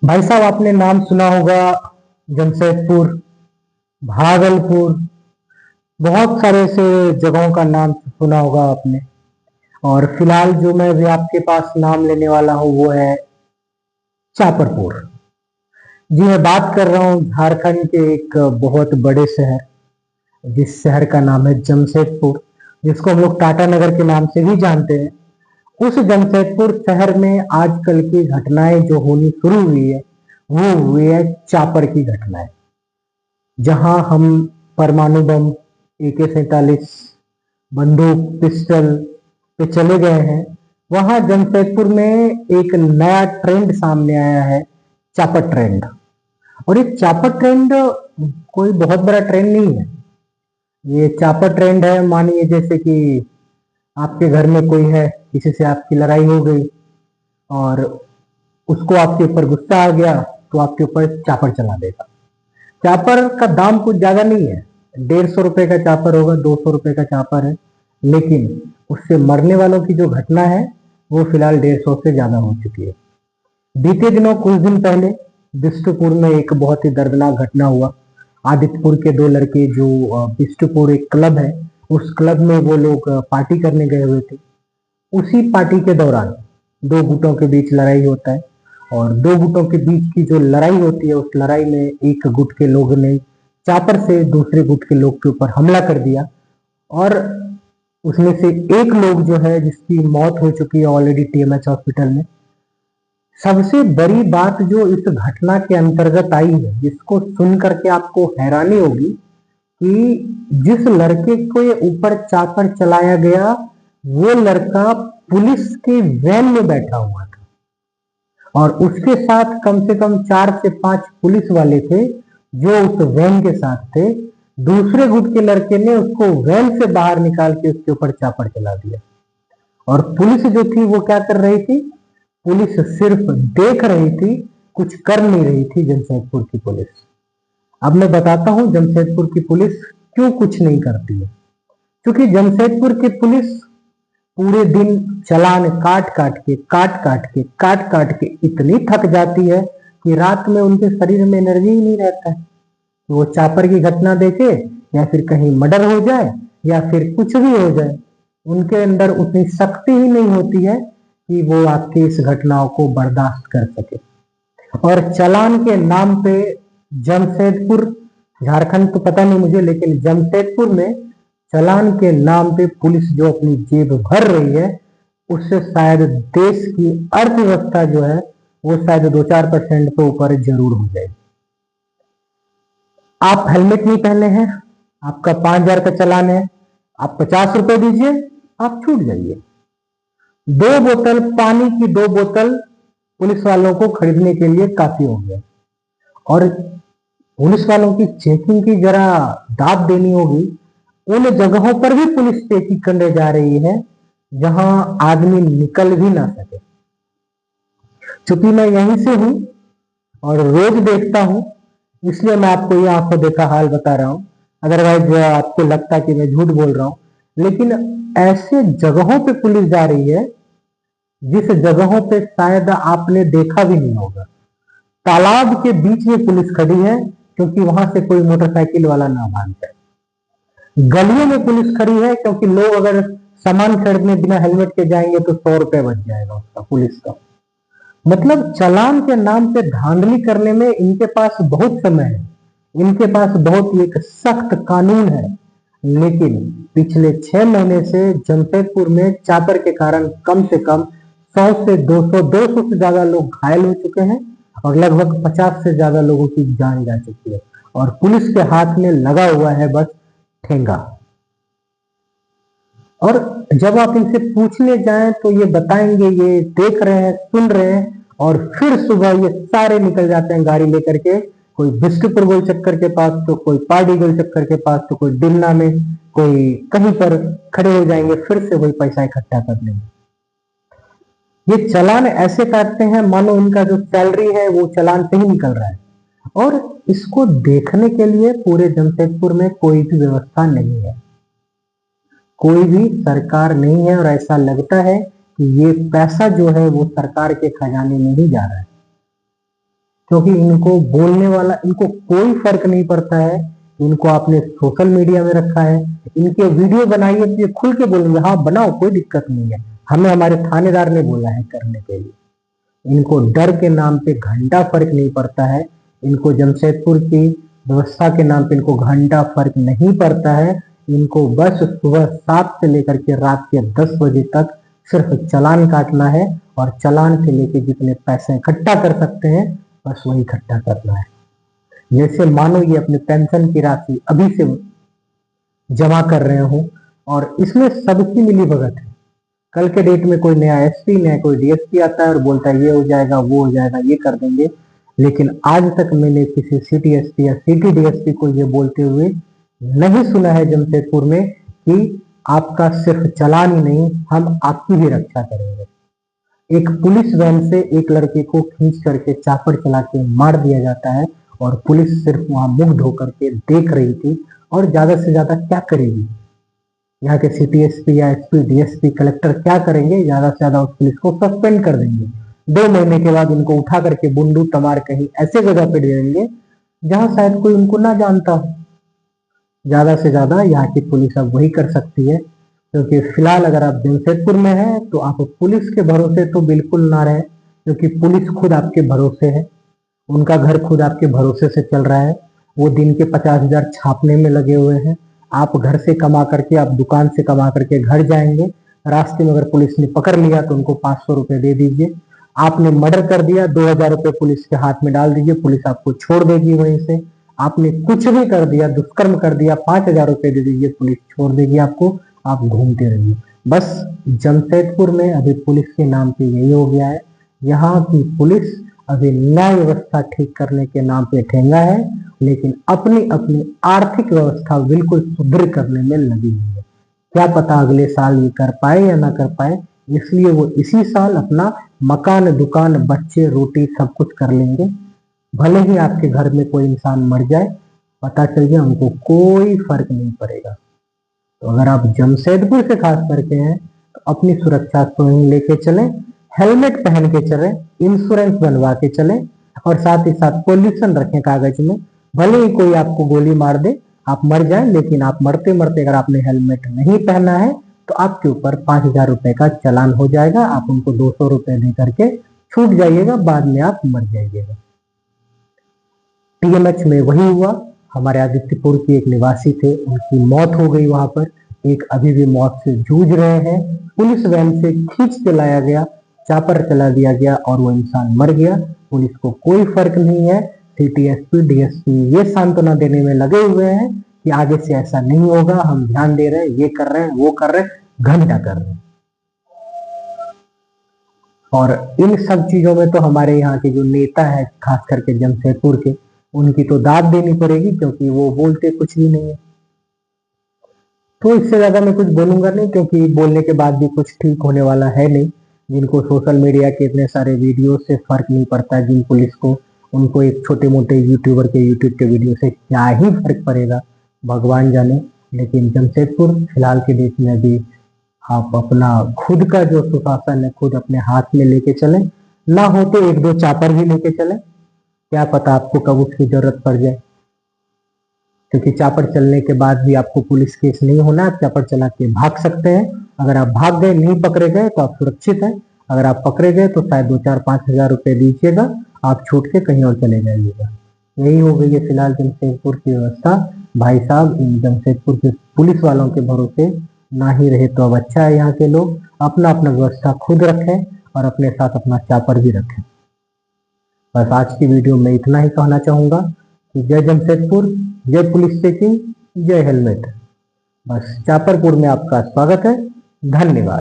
भाई साहब, आपने नाम सुना होगा जमशेदपुर, भागलपुर, बहुत सारे ऐसे जगहों का नाम सुना होगा आपने। और फिलहाल जो मैं भी आपके पास नाम लेने वाला हूँ वो है चापरपुर। जी, मैं बात कर रहा हूँ झारखंड के एक बहुत बड़े शहर, जिस शहर का नाम है जमशेदपुर, जिसको हम लोग टाटा नगर के नाम से भी जानते हैं। उस जमशेदपुर शहर में आजकल की घटनाएं जो होनी शुरू हुई है वो हुई है चापर की घटनाएं, जहां हम परमाणु बम, AK-47, बंदूक, पिस्टल पे चले गए हैं। वहां जमशेदपुर में एक नया ट्रेंड सामने आया है, चापर ट्रेंड। और ये चापर ट्रेंड कोई बहुत बड़ा ट्रेंड नहीं है। ये चापर ट्रेंड है, मानिए जैसे कि आपके घर में कोई है, किसी से आपकी लड़ाई हो गई और उसको आपके ऊपर गुस्सा आ गया तो आपके ऊपर चापर चला देगा। चापर का दाम कुछ ज्यादा नहीं है, 150 रुपए का चापर होगा, 200 रुपए का चापर है। लेकिन उससे मरने वालों की जो घटना है वो फिलहाल 150 से ज्यादा हो चुकी है। बीते दिनों कुछ दिन पहले बिष्टुपुर में एक बहुत ही दर्दनाक घटना हुआ। आदित्यपुर के दो लड़के, जो बिष्टुपुर एक क्लब है, उस क्लब में वो लोग पार्टी करने गए हुए थे। उसी पार्टी के दौरान दो गुटों के बीच लड़ाई होता है। और दो गुटों के बीच की जो लड़ाई होती है, उस लड़ाई में एक गुट के लोग ने चापर से दूसरे गुट के लोग के ऊपर हमला कर दिया। और उसमें से एक लोग जो है, जिसकी मौत हो चुकी है ऑलरेडी TMH हॉस्पिटल में। सबसे बड़ी बात जो इस घटना के अंतर्गत आई है, जिसको सुन करके आपको हैरानी होगी, कि जिस लड़के के ऊपर चापर चलाया गया वो लड़का पुलिस के वैन में बैठा हुआ था और उसके साथ कम से कम 4 से 5 पुलिस वाले थे जो उस वैन के साथ थे। दूसरे गुट के लड़के ने उसको वैन से बाहर निकाल के उसके ऊपर चापर चला दिया। और पुलिस जो थी वो क्या कर रही थी? पुलिस सिर्फ देख रही थी, कुछ कर नहीं रही थी जमशेदपुर की पुलिस। अब मैं बताता हूं जमशेदपुर की पुलिस क्यों कुछ नहीं करती है। क्योंकि जमशेदपुर की पुलिस पूरे दिन चालान काट काट के इतनी थक जाती है कि रात में उनके शरीर में एनर्जी ही नहीं रहता है। वो चापर की घटना देखे या फिर कहीं मर्डर हो जाए या फिर कुछ भी हो जाए, उनके अंदर उतनी शक्ति ही नहीं होती है कि वो आपकी इस घटनाओं को बर्दाश्त कर सके। और चालान के नाम पे जमशेदपुर, झारखंड तो पता नहीं मुझे, लेकिन जमशेदपुर में चालान के नाम पे पुलिस जो अपनी जेब भर रही है, उससे शायद देश की अर्थव्यवस्था जो है वो शायद 2-4% पे ऊपर जरूर हो जाएगी। आप हेलमेट नहीं पहने हैं, आपका 5,000 का चालान है, आप 50 रुपए दीजिए, आप छूट जाइए। 2 बोतल पानी की 2 बोतल पुलिस वालों को खरीदने के लिए काफी हो गया। और पुलिस वालों की चेकिंग की जरा दाद देनी होगी। उन जगहों पर भी पुलिस चेकिंग करने जा रही है जहां आदमी निकल भी ना सके। चूंकि मैं यहीं से हूं और रोज देखता हूं, इसलिए मैं आपको ये आंखों देखा हाल बता रहा हूं। अदरवाइज आपको लगता कि मैं झूठ बोल रहा हूं। लेकिन ऐसे जगहों पे पुलिस जा रही है जिस जगहों पे शायद आपने देखा भी नहीं होगा। तालाब के बीच में पुलिस खड़ी है क्योंकि वहां से कोई मोटरसाइकिल वाला ना भाग जाए। गलियों में पुलिस खड़ी है क्योंकि लोग अगर सामान खरीदने बिना हेलमेट के जाएंगे तो 100 रुपए बच जाएगा उसका, पुलिस का। मतलब चालान के नाम पे धांधली करने में इनके पास बहुत समय है, इनके पास बहुत ही एक सख्त कानून है। लेकिन पिछले 6 महीने से जमशेदपुर में चापर के कारण कम से कम 100 से 200 से ज्यादा लोग घायल हो चुके हैं और लगभग 50 से ज्यादा लोगों की जान जा चुकी है। और पुलिस के हाथ में लगा हुआ है बस ठेंगा। और जब आप इनसे पूछने जाएं तो ये बताएंगे ये देख रहे हैं, सुन रहे हैं, और फिर सुबह ये सारे निकल जाते हैं गाड़ी लेकर के। कोई बिस्टुपुर गोल चक्कर के पास, तो कोई पार्टी गोल चक्कर के पास, तो कोई डिमना में, कोई कहीं पर खड़े हो जाएंगे, फिर से वही पैसा इकट्ठा कर लेंगे। ये चालान ऐसे काटते हैं मानो उनका जो सैलरी है वो चालान से ही निकल रहा है। और इसको देखने के लिए पूरे जमशेदपुर में कोई भी व्यवस्था नहीं है, कोई भी सरकार नहीं है। और ऐसा लगता है कि ये पैसा जो है वो सरकार के खजाने में ही जा रहा है। क्योंकि इनको बोलने वाला, इनको कोई फर्क नहीं पड़ता है। इनको आपने सोशल मीडिया में रखा है, इनके वीडियो बनाइए तो ये खुल के बोलेंगे हाँ बनाओ, कोई दिक्कत नहीं है, हमें हमारे थानेदार ने बोला है करने के लिए। इनको डर के नाम पे घंटा फर्क नहीं पड़ता है। इनको जमशेदपुर की व्यवस्था के नाम पे इनको घंटा फर्क नहीं पड़ता है। इनको बस सुबह 7 से लेकर के रात के 10 बजे तक सिर्फ चालान काटना है, और चालान से लेके जितने पैसे इकट्ठा कर सकते हैं बस वही इकट्ठा करना है। जैसे मानो ये अपने पेंशन की राशि अभी से जमा कर रहे हो, और इसमें सबकी मिली भगत है। कल के डेट में कोई नया एसपी, नया कोई डीएसपी आता है और बोलता है ये हो जाएगा, वो हो जाएगा, ये कर देंगे, लेकिन आज तक मैंने किसी सिटी एसपी या सिटी डीएसपी को ये बोलते हुए नहीं सुना है जमशेदपुर में कि आपका सिर्फ चालान ही नहीं, हम आपकी भी रक्षा करेंगे। एक पुलिस वैन से एक लड़के को खींच करके चापड़ चला के मार दिया जाता है, और पुलिस सिर्फ वहां मुग्ध होकर के देख रही थी, और ज्यादा से ज्यादा क्या करेगी? यहाँ के सिटी एसपी या एसपी डीएसपी कलेक्टर क्या करेंगे? ज्यादा से ज्यादा उस पुलिस को सस्पेंड कर देंगे। 2 महीने के बाद उनको उठा करके बुंडू तमार कहीं ऐसे जगह पे दे देंगे जहां शायद कोई उनको ना जानता हो। ज्यादा से ज्यादा यहाँ की पुलिस अब वही कर सकती है, क्योंकि फिलहाल अगर आप जमशेदपुर में हैं तो आप पुलिस के भरोसे तो बिल्कुल ना रहे, क्योंकि पुलिस खुद आपके भरोसे है, उनका घर खुद आपके भरोसे से चल रहा है। वो दिन के 50,000 छापने में लगे हुए हैं। आप घर से कमा करके, आप दुकान से कमा करके घर जाएंगे, रास्ते में अगर पुलिस ने पकड़ लिया तो उनको 500 रुपए दे दीजिए। आपने मर्डर कर दिया, 2,000 रुपए पुलिस के हाथ में डाल दीजिए, पुलिस आपको छोड़ देगी वहीं से। आपने कुछ भी कर दिया, दुष्कर्म कर दिया, 5,000 रुपए दे दीजिए, पुलिस छोड़ देगी आपको, आप घूमते रहिए। बस जमशेदपुर में अभी पुलिस के नाम पे यही हो गया है। यहाँ की पुलिस अभी न्याय व्यवस्था ठीक करने के नाम पे ठेंगा है, लेकिन अपनी अपनी आर्थिक व्यवस्था बिल्कुल सुदृढ़ करने में लगी हुई है। क्या पता अगले साल ये कर पाए या ना कर पाए, इसलिए वो इसी साल अपना मकान, दुकान, बच्चे, रोटी सब कुछ कर लेंगे। भले ही आपके घर में कोई इंसान मर जाए, पता चल जाए, उनको कोई फर्क नहीं पड़ेगा। तो अगर आप जमशेदपुर से खास करके हैं तो अपनी सुरक्षा स्वयं लेके चलें, हेलमेट पहन के चलें, इंश्योरेंस बनवा के चलें, और साथ ही साथ पॉल्यूशन रखें कागज में। भले ही कोई आपको गोली मार दे, आप मर जाएं, लेकिन आप मरते मरते अगर आपने हेलमेट नहीं पहना है तो आपके ऊपर 5,000 रुपए का चालान हो जाएगा। आप उनको 200 रुपए दे करके छूट जाइएगा, बाद में आप मर जाइएगा। टीएमएच में वही हुआ। हमारे आदित्यपुर की एक निवासी थे, उनकी मौत हो गई वहां पर। एक अभी भी मौत से जूझ रहे हैं। पुलिस वैन से खींच के लाया गया, चापर चला दिया गया और वो इंसान मर गया। पुलिस को कोई फर्क नहीं है। सिटी एसपी, डीएसपी ये सांत्वना देने में लगे हुए हैं कि आगे से ऐसा नहीं होगा, हम ध्यान दे रहे हैं, ये कर रहे हैं, वो कर रहे हैं, घंटा कर रहे हैं। और इन सब चीजों में तो हमारे यहाँ के जो नेता है, खास करके जमशेदपुर के, उनकी तो दाद देनी पड़ेगी, क्योंकि वो बोलते कुछ भी नहीं है। तो इससे ज्यादा मैं कुछ बोलूंगा नहीं, क्योंकि बोलने के बाद भी कुछ ठीक होने वाला है नहीं। जिनको सोशल मीडिया के इतने सारे वीडियो से फर्क नहीं पड़ता, जिन पुलिस को, उनको एक छोटे मोटे यूट्यूबर के यूट्यूब के वीडियो से क्या ही फर्क पड़ेगा, भगवान जाने। लेकिन जमशेदपुर फिलहाल के देश में भी आप अपना खुद का जो सुशासन है खुद अपने हाथ में लेके चले, ना हो तो 1-2 चापर भी लेके चले। क्या पता आपको कब उसकी जरूरत पड़ जाए, क्योंकि चापर चलने के बाद भी आपको पुलिस केस नहीं होना। आप चापर चला के भाग सकते हैं। अगर आप भाग गए, नहीं पकड़े गए तो आप सुरक्षित हैं। अगर आप पकड़े गए तो शायद 2-4-5 हजार रुपए दीजिएगा, आप छूट के कहीं और चले जाइएगा। यही हो गई है फिलहाल जमशेदपुर की व्यवस्था। भाई साहब, इन जमशेदपुर के पुलिस वालों के भरोसे ना ही रहे तो अब अच्छा है। यहाँ के लोग अपना अपना व्यवस्था खुद रखें और अपने साथ अपना चापर भी रखें। बस आज की वीडियो में इतना ही कहना चाहूंगा कि जय जमशेदपुर, जय पुलिस चेकिंग, जय हेलमेट। बस चापरपुर में आपका स्वागत है। धन्यवाद।